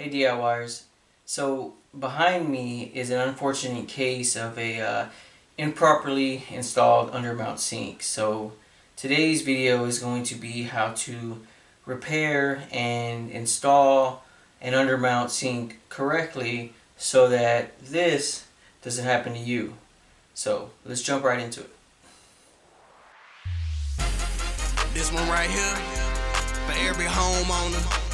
Hey DIYers. So behind me is an unfortunate case of a improperly installed undermount sink. So today's video is going to be how to repair and install an undermount sink correctly so that this doesn't happen to you. So let's jump right into it. This one right here, for every homeowner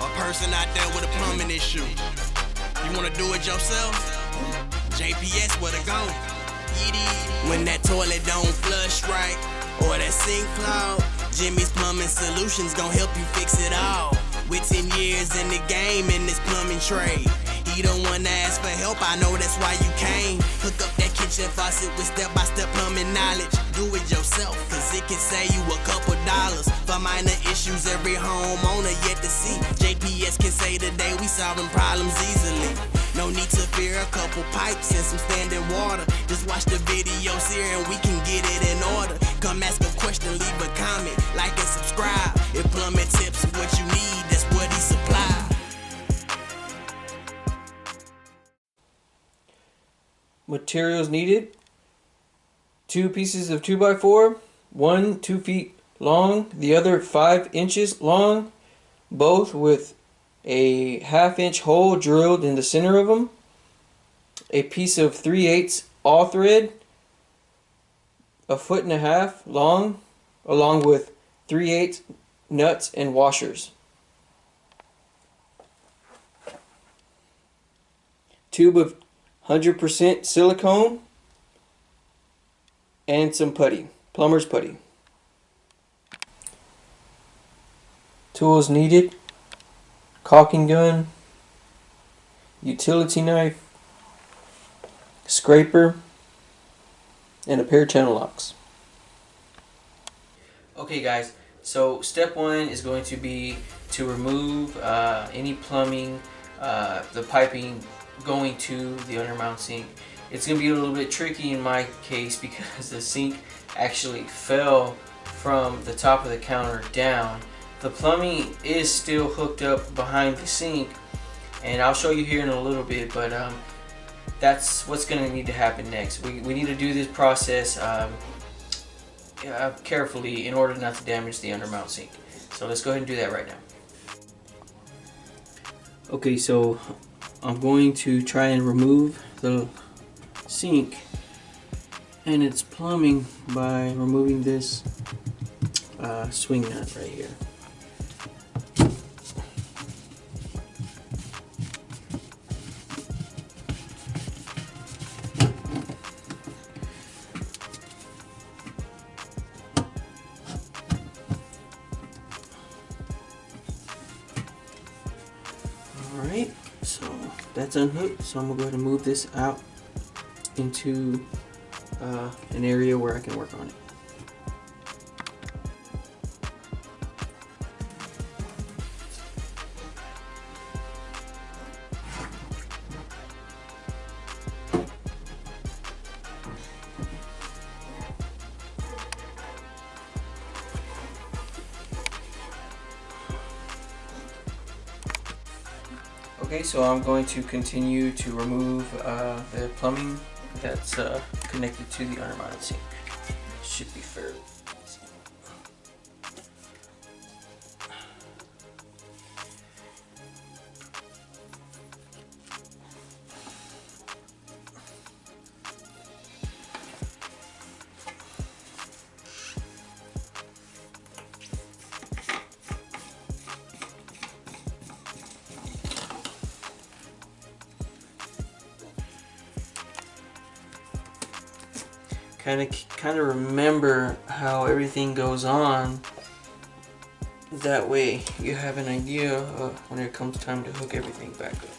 or person out there with a plumbing issue. You wanna do it yourself? JPS where to go. When that toilet don't flush right, or that sink clogged, Jimmy's Plumbing Solutions gon' help you fix it all. With 10 years in the game in this plumbing trade, he don't wanna ask for help, I know that's why you came. Hook up that kitchen faucet with step-by-step plumbing knowledge. Do it yourself, cause it can save you a couple dollars. For minor issues every homeowner yet to see, JPS can say today we solving problems easily. No need to fear a couple pipes and some standing water. Just watch the videos here and we can get it in order. Come ask a question, leave a comment, like and subscribe. If plumbing tips are what you need, that's what he supply. Materials needed: 2 pieces of 2x4, one 2 feet long, the other 5 inches long, both with a 1/2 inch hole drilled in the center of them, a piece of 3/8 all thread, 1.5 foot long, along with 3/8 nuts and washers, tube of 100% silicone, and some putty, plumber's putty. Tools needed: caulking gun, utility knife, scraper, and a pair of channel locks. Okay guys, so step 1 is going to be to remove any plumbing, the piping going to the undermount sink. It's going to be a little bit tricky in my case because the sink actually fell from the top of the counter down. The plumbing is still hooked up behind the sink, and I'll show you here in a little bit, but that's what's going to need to happen next. We need to do this process carefully in order not to damage the undermount sink. So let's go ahead and do that right now. Okay, so I'm going to try and remove the sink and its plumbing by removing this swing nut right here. Alright, so that's unhooked, so I'm going to go ahead and move this out into an area where I can work on it. Okay, so I'm going to continue to remove the plumbing that's connected to the undermounted sink. Should be fairly easy. Kind of remember how everything goes on. That way you have an idea of when it comes time to hook everything back up.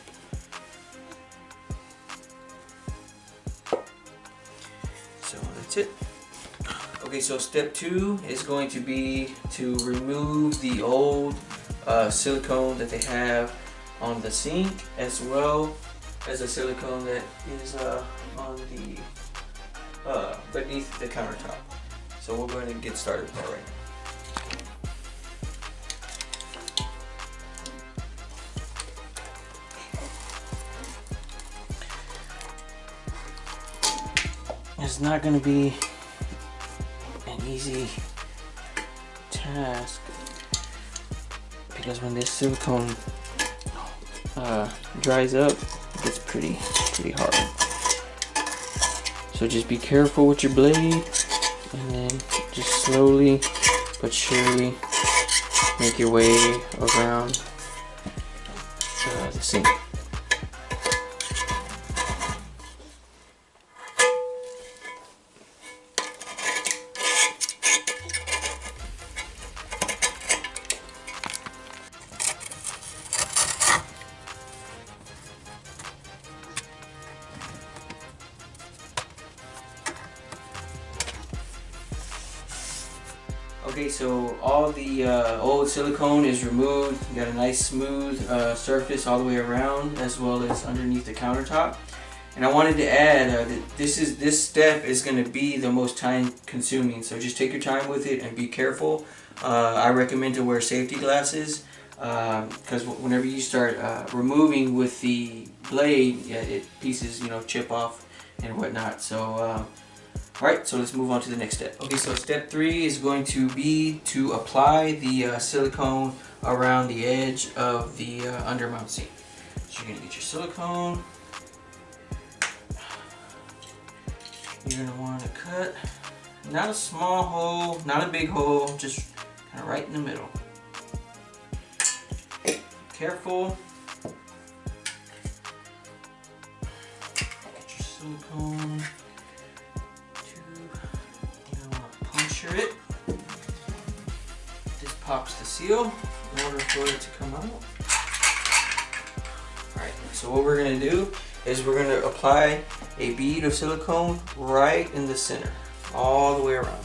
So that's it. Okay, so step 2 is going to be to remove the old silicone that they have on the sink, as well as the silicone that is on the beneath the countertop. So we're going to get started with that right now. It's not going to be an easy task because when this silicone dries up, it gets pretty hard. So just be careful with your blade, and then just slowly but surely make your way around the sink. Okay, so all the old silicone is removed. You got a nice smooth surface all the way around, as well as underneath the countertop. And I wanted to add that this step is going to be the most time consuming. So just take your time with it and be careful. I recommend to wear safety glasses because whenever you start removing with the blade, pieces chip off and whatnot. So. Alright, so let's move on to the next step. Okay, so step 3 is going to be to apply the silicone around the edge of the undermount sink. So you're going to get your silicone. You're going to want to cut, not a small hole, not a big hole, just kind of right in the middle. Careful. Get your silicone. It. This pops the seal in order for it to come out. Alright, so what we're going to do is we're going to apply a bead of silicone right in the center, all the way around.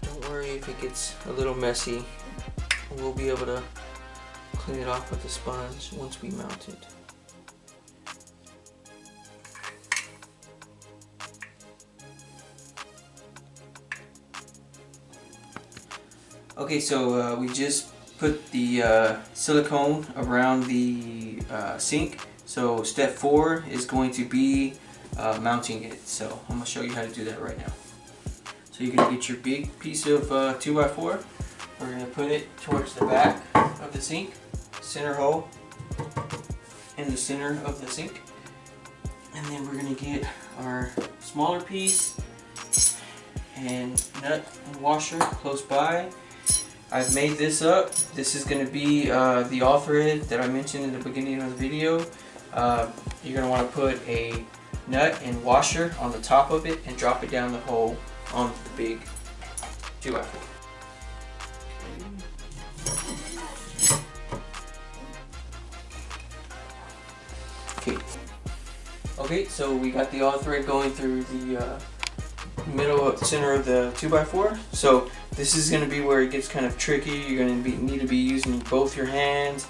Don't worry if it gets a little messy. We'll be able to clean it off with a sponge once we mount it. Okay, so we just put the silicone around the sink. So step 4 is going to be mounting it. So I'm going to show you how to do that right now. So you're going to get your big piece of 2x4. We're going to put it towards the back of the sink, center hole in the center of the sink. And then we're going to get our smaller piece and nut and washer close by. I've made this up. This is going to be the all thread that I mentioned in the beginning of the video. You're going to want to put a nut and washer on the top of it and drop it down the hole on the big 2x4. Okay, so we got the all thread going through the center of the 2x4. So this is going to be where it gets kind of tricky. You're going to need to be using both your hands,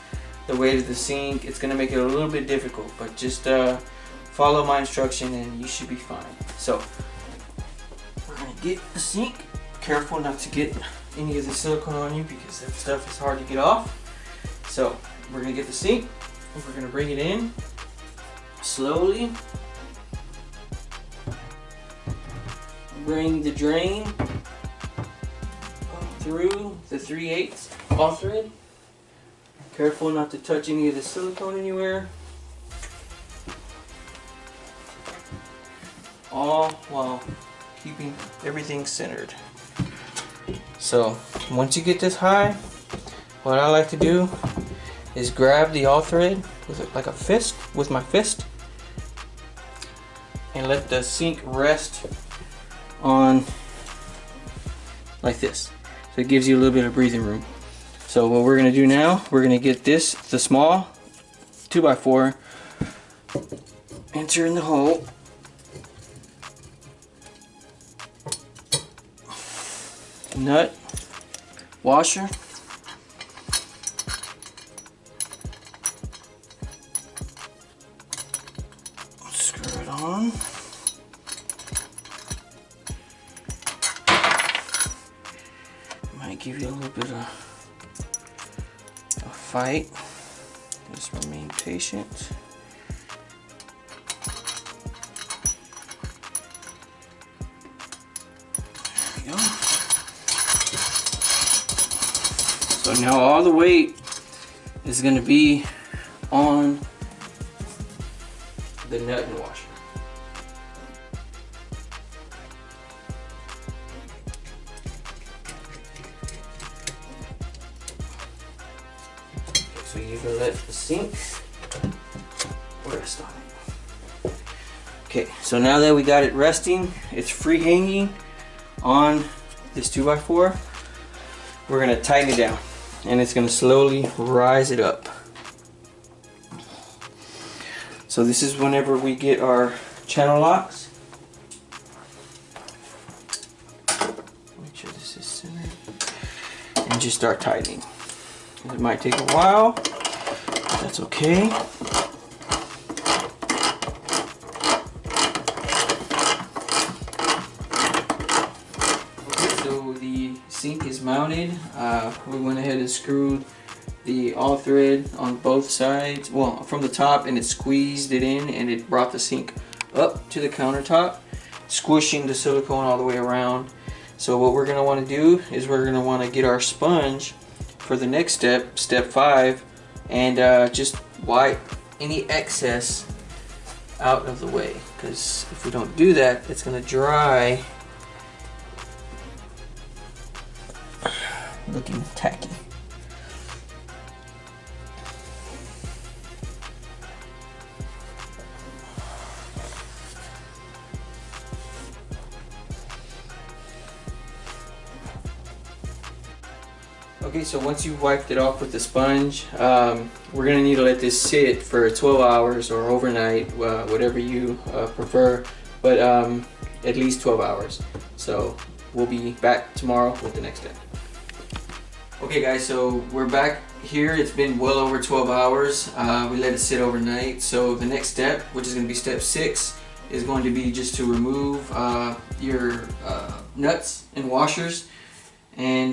the weight of the sink. It's going to make it a little bit difficult, but just follow my instruction and you should be fine. So we're going to get the sink. Careful not to get any of the silicone on you because that stuff is hard to get off. So we're going to get the sink and we're going to bring it in slowly. Bring the drain through the 3/8 all thread. Careful not to touch any of the silicone anywhere. All while keeping everything centered. So once you get this high, what I like to do is grab the all thread with like a fist, with my fist, and let the sink rest on like this. So it gives you a little bit of breathing room. So what we're going to do now, we're going to get the small 2x4, enter in the hole, nut, washer, screw it on. Might give you a little bit of a fight. Just remain patient. There we go. So now all the weight is going to be on the nut and washer. So you're gonna let the sink rest on it. Okay, so now that we got it resting, it's free hanging on this 2x4. We're gonna tighten it down, and it's gonna slowly rise it up. So this is whenever we get our channel locks. Make sure this is centered, and just start tightening. It might take a while, but that's okay. Okay, so the sink is mounted. We went ahead and screwed the all thread on both sides, well, from the top, and it squeezed it in, and it brought the sink up to the countertop, squishing the silicone all the way around. So what we're going to want to do is we're going to want to get our sponge for the next step, step 5, and just wipe any excess out of the way, because if we don't do that, it's going to dry looking tacky. Okay, so once you've wiped it off with the sponge, we're going to need to let this sit for 12 hours or overnight, whatever you prefer, but at least 12 hours. So we'll be back tomorrow with the next step. Okay guys, so we're back here. It's been well over 12 hours. We let it sit overnight. So the next step, which is going to be step 6, is going to be just to remove your nuts and washers and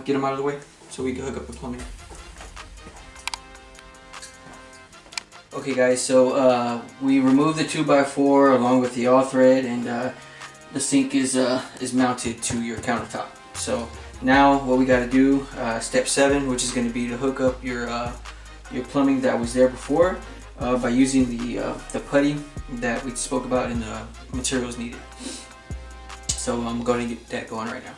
get them out of the way so we can hook up the plumbing. Okay guys, so we removed the 2x4 along with the all thread, and the sink is mounted to your countertop. So now what we got to do, step 7, which is going to be to hook up your plumbing that was there before by using the putty that we spoke about in the materials needed. So I'm going to get that going right now.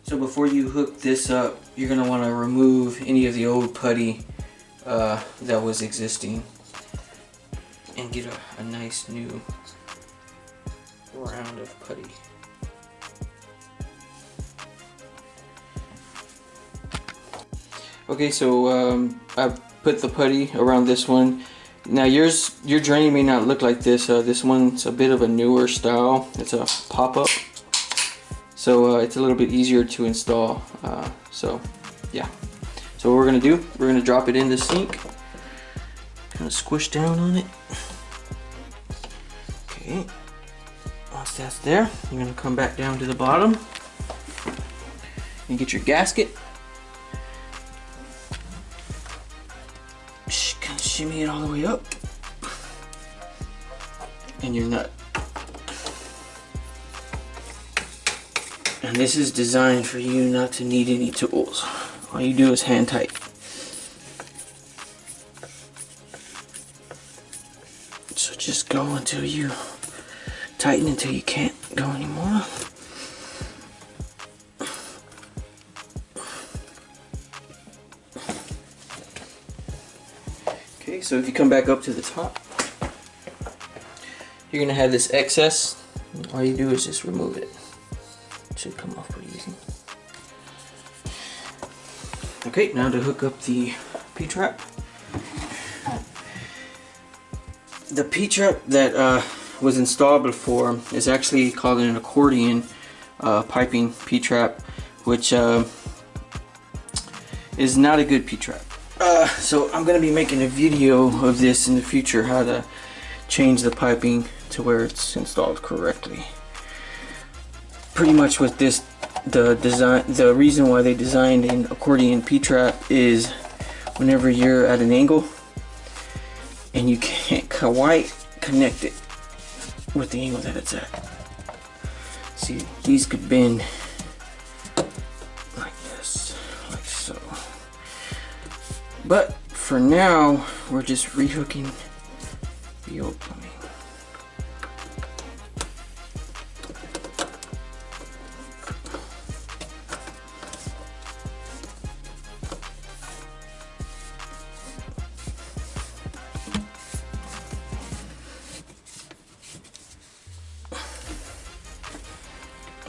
So before you hook this up, you're going to want to remove any of the old putty that was existing and get a nice new round of putty. Okay, so I put the putty around this one. Now your drain may not look like this. This one's a bit of a newer style. It's a pop-up. So it's a little bit easier to install. So yeah. So what we're gonna do, we're gonna drop it in the sink. Kind of squish down on it. Okay. Once that's there, you're gonna come back down to the bottom and get your gasket. Kind of shimmy it all the way up, and your nut. And this is designed for you not to need any tools. All you do is hand tight. So just go until you tighten until you can't go anymore. Okay, so if you come back up to the top, you're gonna have this excess. All you do is just remove it. Should come off pretty easy. Okay, now to hook up the P-trap. The P-trap that was installed before is actually called an accordion piping P-trap, which is not a good P-trap. So I'm gonna be making a video of this in the future, how to change the piping to where it's installed correctly. Pretty much with this, the reason why they designed an accordion P-trap is whenever you're at an angle and you can't quite connect it with the angle that it's at. See, these could bend like this, like so. But for now, we're just rehooking the old plumbing.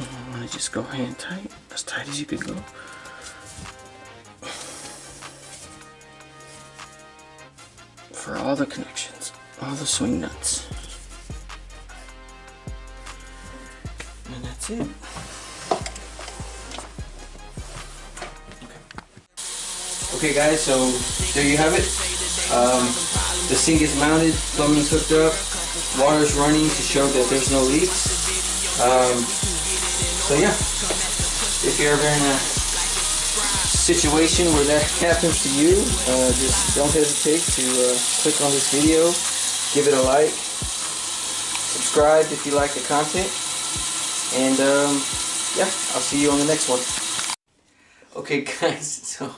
I want to just go hand tight, as tight as you could go. For all the connections, all the swing nuts. And that's it. Okay guys, so there you have it. The sink is mounted, plumbing's hooked up, water's running to show that there's no leaks. So yeah, if you're ever in a situation where that happens to you, just don't hesitate to click on this video, give it a like, subscribe if you like the content, and yeah, I'll see you on the next one. Okay guys, so